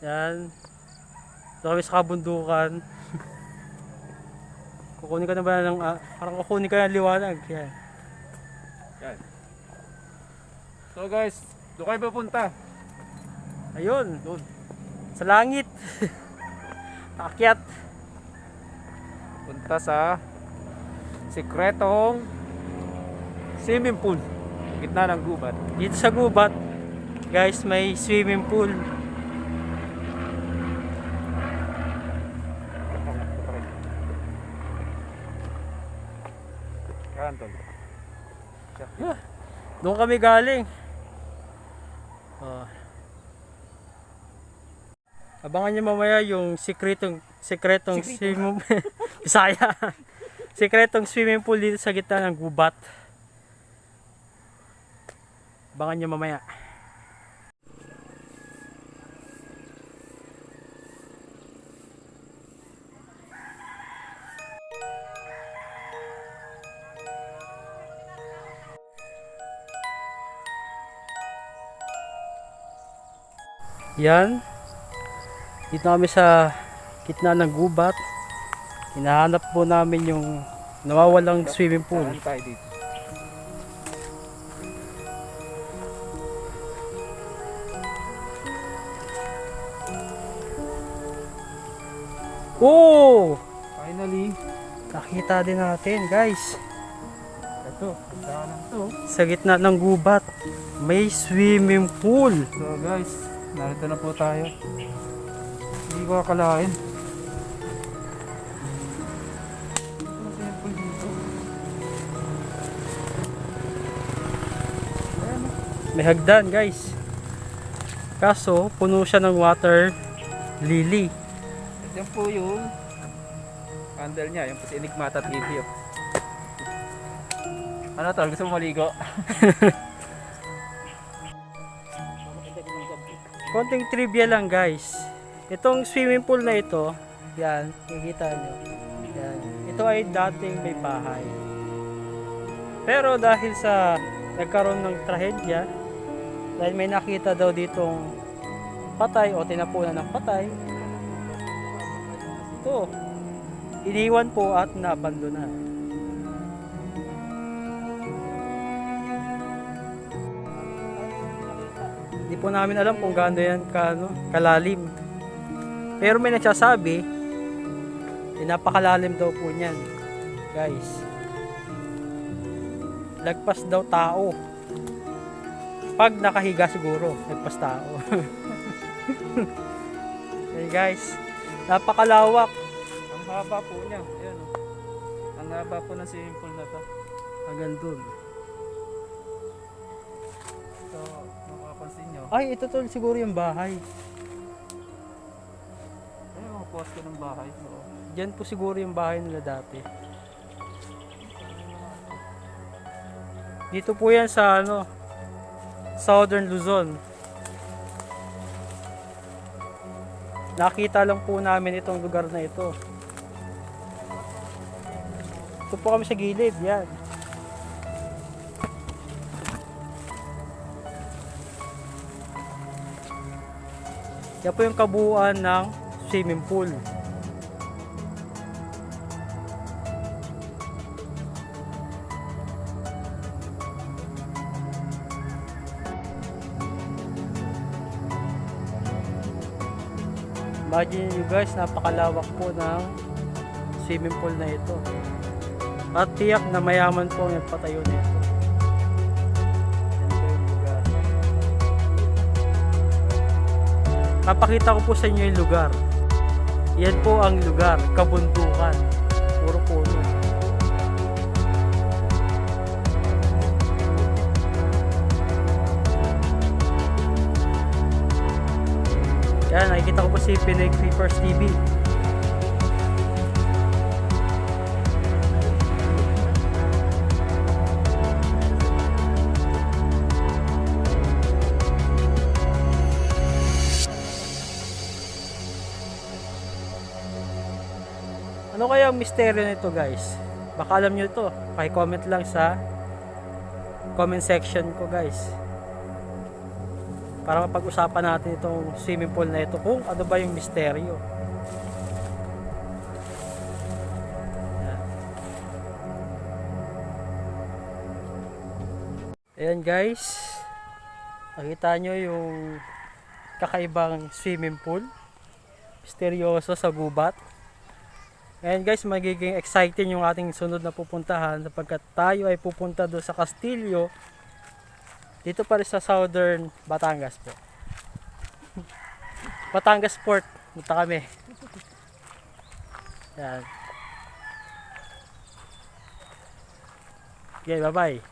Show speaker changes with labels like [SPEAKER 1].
[SPEAKER 1] Yan. Ito kami sa kabundukan. Kukunin ka na ba ng, parang kukunin ka ng liwanag. Yan.
[SPEAKER 2] Yan. So guys, doon kayo pupunta.
[SPEAKER 1] Ayun.
[SPEAKER 2] Doon.
[SPEAKER 1] Sa langit. Akyat.
[SPEAKER 2] Punta sa sikretong swimming pool. Gitna ng gubat.
[SPEAKER 1] Dito sa gubat, guys, may swimming pool.
[SPEAKER 2] Kanton.
[SPEAKER 1] Doon kami galing. Abangan niyo mamaya yung sikretong swimming Bisaya. Sikretong swimming pool dito sa gitna ng gubat. Abangan niyo mamaya. Yan. Dito kami sa gitna ng gubat. Hinahanap po namin yung nawawalang swimming pool.
[SPEAKER 2] Saan tayo dito?
[SPEAKER 1] Oh!
[SPEAKER 2] Finally,
[SPEAKER 1] Nakita din natin, guys.
[SPEAKER 2] ito. Puntahan to.
[SPEAKER 1] Sa gitna ng gubat, may swimming pool.
[SPEAKER 2] So guys, narito na po tayo. Hindi ko akalain.
[SPEAKER 1] May hagdan, guys. Kaso, puno siya ng water lily.
[SPEAKER 2] Yan po yung handle niya, yung si Enigmata TV. Oh. Ano tol, gusto mo maligo?
[SPEAKER 1] Konting trivia lang, guys. Itong swimming pool na ito, yan, makikita nyo. Yan. Ito ay dating may bahay. Pero dahil sa nagkaroon ng trahedya, dahil may nakita daw ditong patay o tinapunan ng patay, ito, iniwan po at naabandona. Hindi po namin alam kung gaano yan kalalim. Pero may nagsasabi, napakalalim daw po niyan. Guys, lagpas daw tao. Pag nakahiga siguro, lagpas tao. Hey guys, napakalawak.
[SPEAKER 2] Ang haba po niya. Ayan, oh. Ang haba po ng swimming pool na to.
[SPEAKER 1] Hanggang dun.
[SPEAKER 2] So, makapansin nyo.
[SPEAKER 1] Ay, ito to siguro yung bahay.
[SPEAKER 2] Ay, mga poste ng bahay. Oo.
[SPEAKER 1] Diyan po siguro yung bahay nila dati. Dito po yan sa Southern Luzon. Nakita lang po namin itong lugar na ito. Ito po kami sa gilid, yan. Yan po yung kabuuan ng swimming pool. Imagine nyo guys, napakalawak po ng swimming pool na ito. At tiyak na mayaman po ang nagpatayo nito. Yan po yung lugar. Napakita ko po sa inyo yung lugar. Yan po ang lugar, kabundukan. Puro puno. Yan, nakikita ko po si Pinoy Creepers TV. Ano kaya ang misteryo nito guys? Baka alam nyo ito. Paki-comment lang sa comment section ko guys. para mapag-usapan natin itong swimming pool na ito kung ano ba yung misteryo. Yan. Ayan guys, nakita nyo yung kakaibang swimming pool, misteryoso sa gubat. Ayan guys, magiging exciting yung ating sunod na pupuntahan sapagkat tayo ay pupunta doon sa Castillo dito pa rin sa Southern Batangas po. Batangas Port, punta kami. Yan. Okay, bye bye.